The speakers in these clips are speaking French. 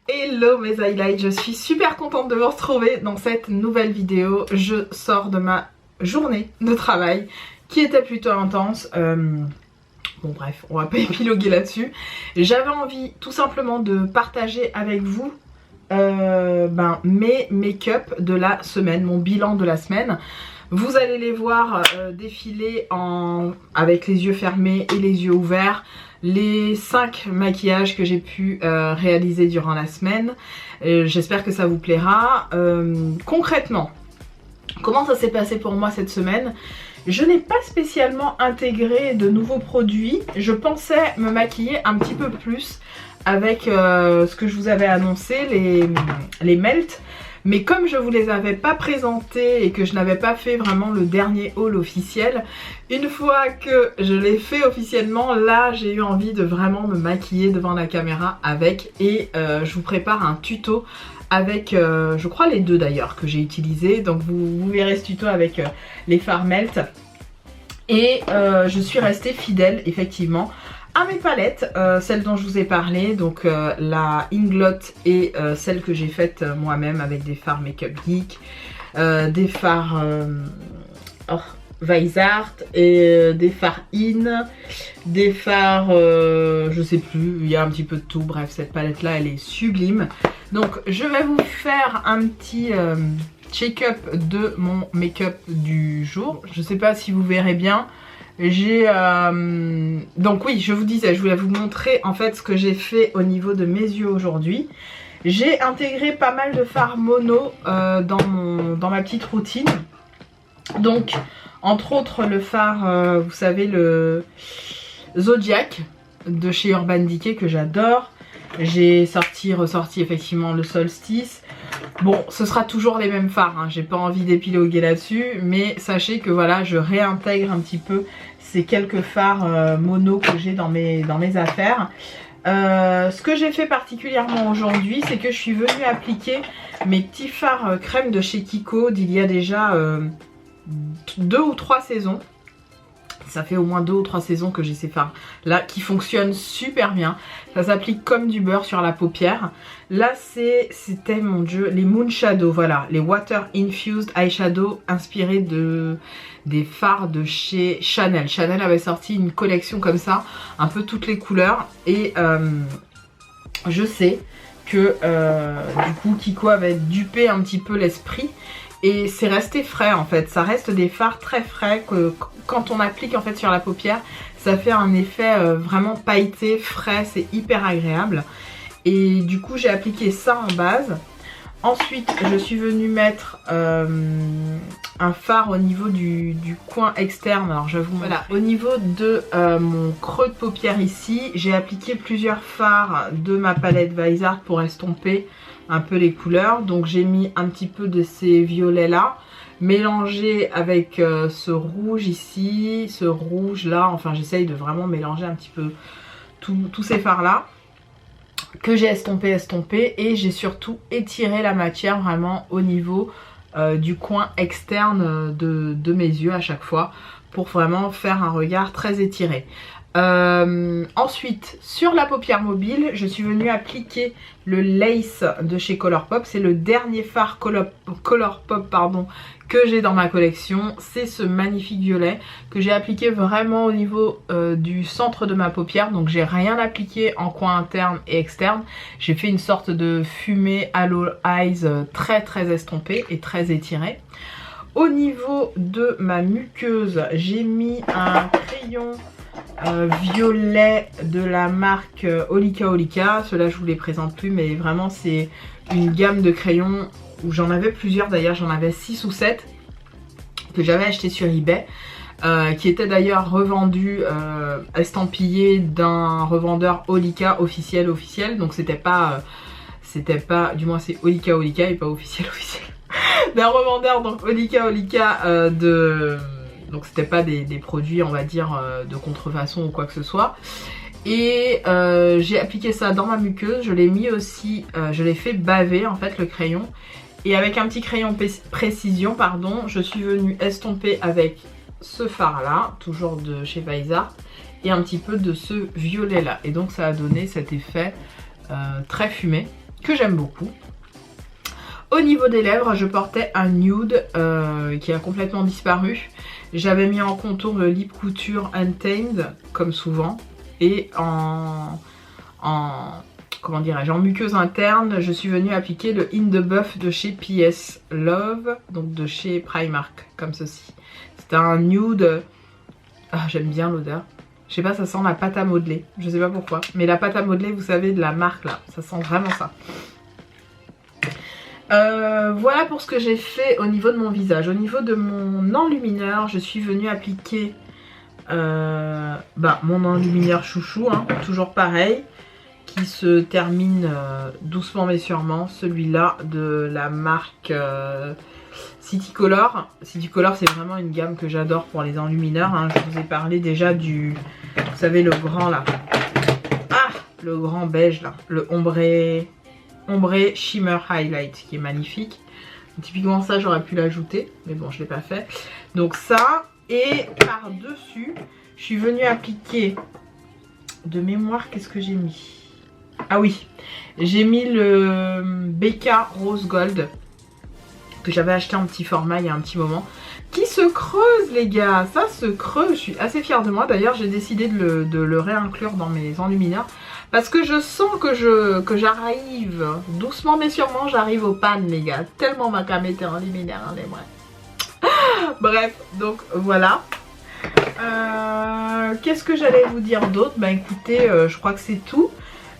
Hello mes highlights, je suis super contente de vous retrouver dans cette nouvelle vidéo. Je sors de ma journée de travail qui était plutôt intense. Bon bref, on va pas épiloguer là-dessus. J'avais envie tout simplement de partager avec vous mes make-up de la semaine, mon bilan de la semaine. Vous allez les voir défiler avec les yeux fermés et les yeux ouverts. Les 5 maquillages que j'ai pu réaliser durant la semaine. J'espère que ça vous plaira. Concrètement, comment ça s'est passé pour moi cette semaine? Je n'ai pas spécialement intégré de nouveaux produits. Je pensais me maquiller un petit peu plus avec ce que je vous avais annoncé, les melts. Mais comme je vous les avais pas présentés et que je n'avais pas fait vraiment le dernier haul officiel, une fois que je l'ai fait officiellement, là j'ai eu envie de vraiment me maquiller devant la caméra avec. Et je vous prépare un tuto avec, je crois les deux d'ailleurs que j'ai utilisé. Donc vous verrez ce tuto avec les fards melt. Et je suis restée fidèle effectivement à mes palettes, celles dont je vous ai parlé, donc la Inglot et celle que j'ai faite moi-même avec des fards Make-up Geek, des fards Weissart et des fards In, des fards je sais plus, il y a un petit peu de tout. Bref, cette palette là elle est sublime. Donc je vais vous faire un petit check-up de mon make-up du jour. Je sais pas si vous verrez bien. J'ai donc oui, je vous disais, je voulais vous montrer en fait ce que j'ai fait au niveau de mes yeux aujourd'hui. J'ai intégré pas mal de fards mono dans ma petite routine. Donc entre autres le fard, vous savez, le Zodiac de chez Urban Decay que j'adore. J'ai ressorti effectivement le Solstice. Bon, ce sera toujours les mêmes fards, hein. J'ai pas envie d'épiloguer là-dessus, mais sachez que voilà, je réintègre un petit peu ces quelques fards mono que j'ai dans mes affaires. Ce que j'ai fait particulièrement aujourd'hui, c'est que je suis venue appliquer mes petits fards crème de chez Kiko d'il y a déjà 2 ou 3 saisons. Ça fait au moins 2 ou 3 saisons que j'ai ces fards là qui fonctionnent super bien. Ça s'applique comme du beurre sur la paupière. Là c'était, mon dieu, les Moon Shadow, voilà, les Water Infused Eyeshadow inspirés des fards de chez Chanel. Chanel avait sorti une collection comme ça, un peu toutes les couleurs. Et je sais que du coup Kiko avait dupé un petit peu l'esprit. Et c'est resté frais en fait, ça reste des fards très frais que quand on applique en fait sur la paupière, ça fait un effet vraiment pailleté, frais, c'est hyper agréable. Et du coup j'ai appliqué ça en base. Ensuite je suis venue mettre un fard au niveau du coin externe. Alors je vais vous montrer. Voilà, au niveau de mon creux de paupière ici, j'ai appliqué plusieurs fards de ma palette Weissart pour estomper un peu les couleurs. Donc j'ai mis un petit peu de ces violets là mélangé avec ce rouge ici, ce rouge là. Enfin j'essaye de vraiment mélanger un petit peu tous ces fards là que j'ai estompé et j'ai surtout étiré la matière vraiment au niveau du coin externe de mes yeux à chaque fois pour vraiment faire un regard très étiré. Ensuite sur la paupière mobile je suis venue appliquer le Lace de chez Colourpop. C'est le dernier fard Colourpop pardon, que j'ai dans ma collection. C'est ce magnifique violet que j'ai appliqué vraiment au niveau du centre de ma paupière. Donc j'ai rien appliqué en coin interne et externe. J'ai fait une sorte de fumée Halo Eyes très très estompée et très étirée. Au niveau de ma muqueuse j'ai mis un crayon violet de la marque Olika Olika. Ceux-là je vous les présente plus, mais vraiment c'est une gamme de crayons où j'en avais plusieurs d'ailleurs, j'en avais 6 ou 7 que j'avais acheté sur eBay, qui étaient d'ailleurs revendus estampillés d'un revendeur Olika officiel, donc c'était pas, du moins c'est Olika Olika et pas officiel d'un revendeur donc Olika Olika donc c'était pas des produits on va dire de contrefaçon ou quoi que ce soit. Et j'ai appliqué ça dans ma muqueuse, je l'ai mis aussi, je l'ai fait baver en fait le crayon. Et avec un petit crayon précision pardon, je suis venue estomper avec ce fard là, toujours de chez Weissart, et un petit peu de ce violet là. Et donc ça a donné cet effet très fumé. que j'aime beaucoup. Au niveau des lèvres, je portais un nude qui a complètement disparu. J'avais mis en contour le Lip Couture Untamed, comme souvent. Et comment dirais-je, en muqueuse interne, je suis venue appliquer le In The Buff de chez PS Love, donc de chez Primark, comme ceci. C'est un nude. Ah, j'aime bien l'odeur. Je sais pas, ça sent la pâte à modeler. Je sais pas pourquoi. Mais la pâte à modeler, vous savez, de la marque là. Ça sent vraiment ça. Voilà pour ce que j'ai fait au niveau de mon visage. Au niveau de mon enlumineur, je suis venue appliquer mon enlumineur chouchou, hein, toujours pareil, qui se termine doucement mais sûrement. Celui-là de la marque City Color. City Color, c'est vraiment une gamme que j'adore pour les enlumineurs, hein. Je vous ai parlé déjà du, vous savez, le grand là. Ah, le grand beige là, le ombré shimmer highlight qui est magnifique. Typiquement ça j'aurais pu l'ajouter, mais bon je l'ai pas fait. Donc ça, et par dessus je suis venue appliquer de mémoire, qu'est-ce que j'ai mis? Ah oui, j'ai mis le BK Rose Gold que j'avais acheté en petit format il y a un petit moment, qui se creuse les gars, ça se creuse. Je suis assez fière de moi. D'ailleurs j'ai décidé de le réinclure dans mes enlumineurs parce que je sens que j'arrive doucement mais sûrement, j'arrive aux pannes les gars, tellement ma cam était enluminaire, hein, les bref. Bref, donc voilà. Qu'est-ce que j'allais vous dire d'autre? Bah écoutez, je crois que c'est tout.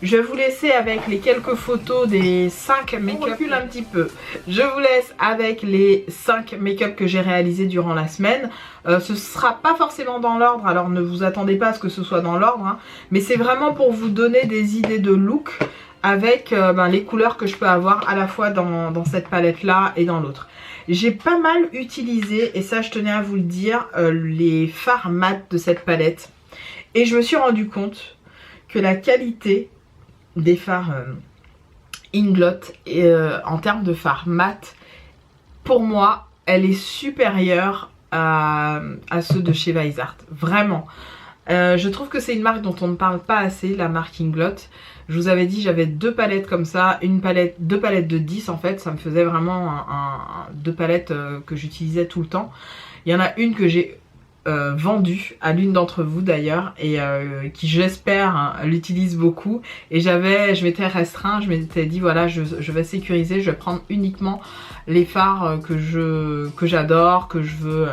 Je vais vous laisser avec les quelques photos des 5 make-up. On recule un petit peu. Je vous laisse avec les 5 make-up que j'ai réalisés durant la semaine. Ce sera pas forcément dans l'ordre, alors ne vous attendez pas à ce que ce soit dans l'ordre, hein, mais c'est vraiment pour vous donner des idées de look avec les couleurs que je peux avoir à la fois dans cette palette là et dans l'autre. J'ai pas mal utilisé, et ça je tenais à vous le dire, les fards mat de cette palette. Et je me suis rendu compte que la qualité des fards Inglot en termes de fards mat, pour moi, elle est supérieure à ceux de chez Weissart. Vraiment. Je trouve que c'est une marque dont on ne parle pas assez, la marque Inglot. Je vous avais dit, j'avais 2 palettes comme ça, 2 palettes de 10 en fait. Ça me faisait vraiment 2 palettes que j'utilisais tout le temps. Il y en a une que j'ai vendue à l'une d'entre vous d'ailleurs et qui j'espère hein, l'utilise beaucoup, et je m'étais restreint, je m'étais dit voilà je vais sécuriser, je vais prendre uniquement les fards que j'adore, que je veux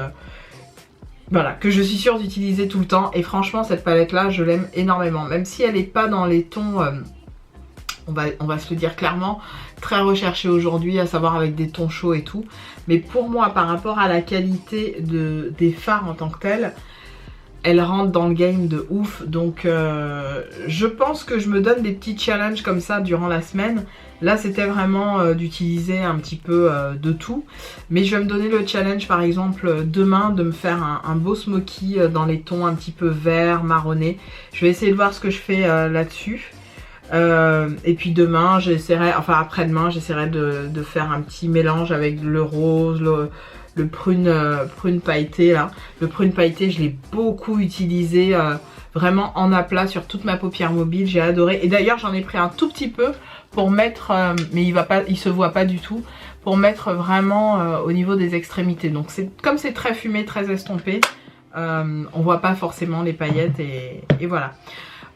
voilà, que je suis sûre d'utiliser tout le temps. Et franchement cette palette là je l'aime énormément, même si elle n'est pas dans les tons on va se le dire clairement, très recherché aujourd'hui, à savoir avec des tons chauds et tout. Mais pour moi, par rapport à la qualité des fards en tant que tels, elle rentre dans le game de ouf. Donc je pense que je me donne des petits challenges comme ça durant la semaine. Là c'était vraiment d'utiliser un petit peu de tout. Mais je vais me donner le challenge par exemple demain de me faire un beau smoky dans les tons un petit peu vert, marronné. Je vais essayer de voir ce que je fais là-dessus. Et puis demain j'essaierai, enfin après-demain j'essaierai de faire un petit mélange avec le rose, le prune pailleté là. Le prune pailleté je l'ai beaucoup utilisé vraiment en aplat sur toute ma paupière mobile, j'ai adoré. Et d'ailleurs j'en ai pris un tout petit peu pour mettre, mais il se voit pas du tout, pour mettre vraiment au niveau des extrémités. Donc comme c'est très fumé, très estompé, on voit pas forcément les paillettes et voilà.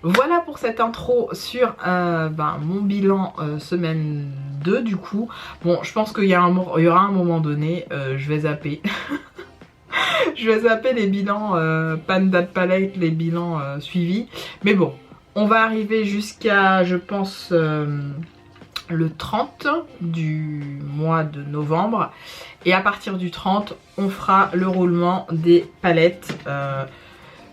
Voilà pour cette intro sur mon bilan semaine 2 du coup. Bon, je pense qu'il y aura un moment donné, je vais zapper. Je vais zapper les bilans Panda de palette, les bilans suivis. Mais bon, on va arriver jusqu'à, je pense, le 30 du mois de novembre. Et à partir du 30, on fera le roulement des palettes.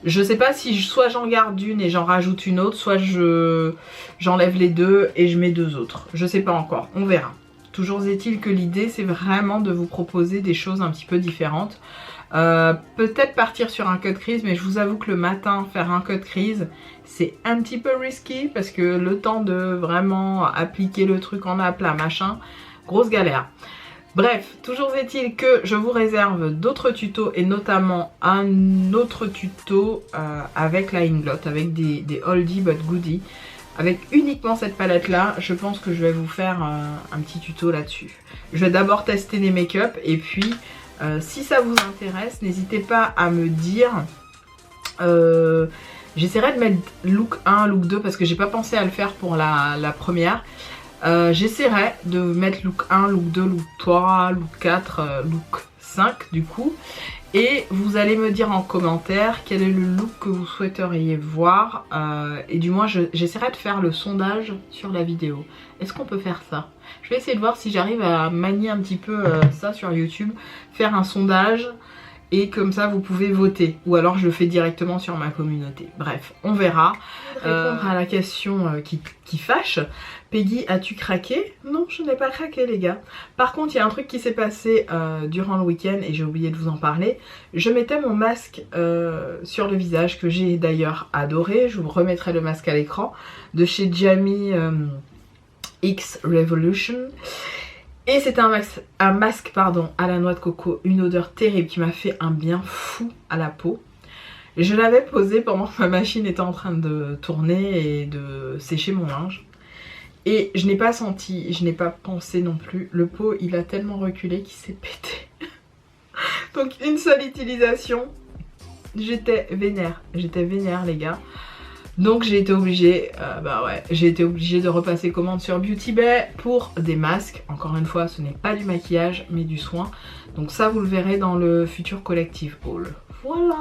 Je sais pas si soit j'en garde une et j'en rajoute une autre, soit j'enlève les deux et je mets 2 autres. Je sais pas encore, on verra. Toujours est-il que l'idée c'est vraiment de vous proposer des choses un petit peu différentes. Peut-être partir sur un cut crease, mais je vous avoue que le matin faire un cut crease c'est un petit peu risky parce que le temps de vraiment appliquer le truc en aplat machin, grosse galère. Bref, toujours est-il que je vous réserve d'autres tutos et notamment un autre tuto avec la Inglot, avec des oldie but goodie. avec uniquement cette palette là, je pense que je vais vous faire un petit tuto là-dessus. Je vais d'abord tester les make-up et puis si ça vous intéresse, n'hésitez pas à me dire. J'essaierai de mettre look 1, look 2 parce que j'ai pas pensé à le faire pour la première. J'essaierai de mettre look 1, look 2, look 3, look 4, look 5 du coup. Et vous allez me dire en commentaire quel est le look que vous souhaiteriez voir. Et du moins j'essaierai de faire le sondage sur la vidéo. Est-ce qu'on peut faire ça? Je vais essayer de voir si j'arrive à manier un petit peu ça sur YouTube. Faire un sondage. Et comme ça vous pouvez voter. Ou alors je le fais directement sur ma communauté. Bref, on verra. Répondre à la question qui fâche. Peggy, as-tu craqué? Non, je n'ai pas craqué les gars. Par contre, il y a un truc qui s'est passé durant le week-end et j'ai oublié de vous en parler. Je mettais mon masque sur le visage que j'ai d'ailleurs adoré. Je vous remettrai le masque à l'écran. De chez Jamie X Revolution. Et c'était un masque pardon, à la noix de coco, une odeur terrible qui m'a fait un bien fou à la peau. Je l'avais posé pendant que ma machine était en train de tourner et de sécher mon linge. Et je n'ai pas senti, je n'ai pas pensé non plus. Le pot il a tellement reculé qu'il s'est pété. Donc une seule utilisation, j'étais vénère les gars. Donc j'ai été obligée, de repasser commande sur Beauty Bay pour des masques. Encore une fois, ce n'est pas du maquillage mais du soin. Donc ça vous le verrez dans le futur collective haul. Voilà.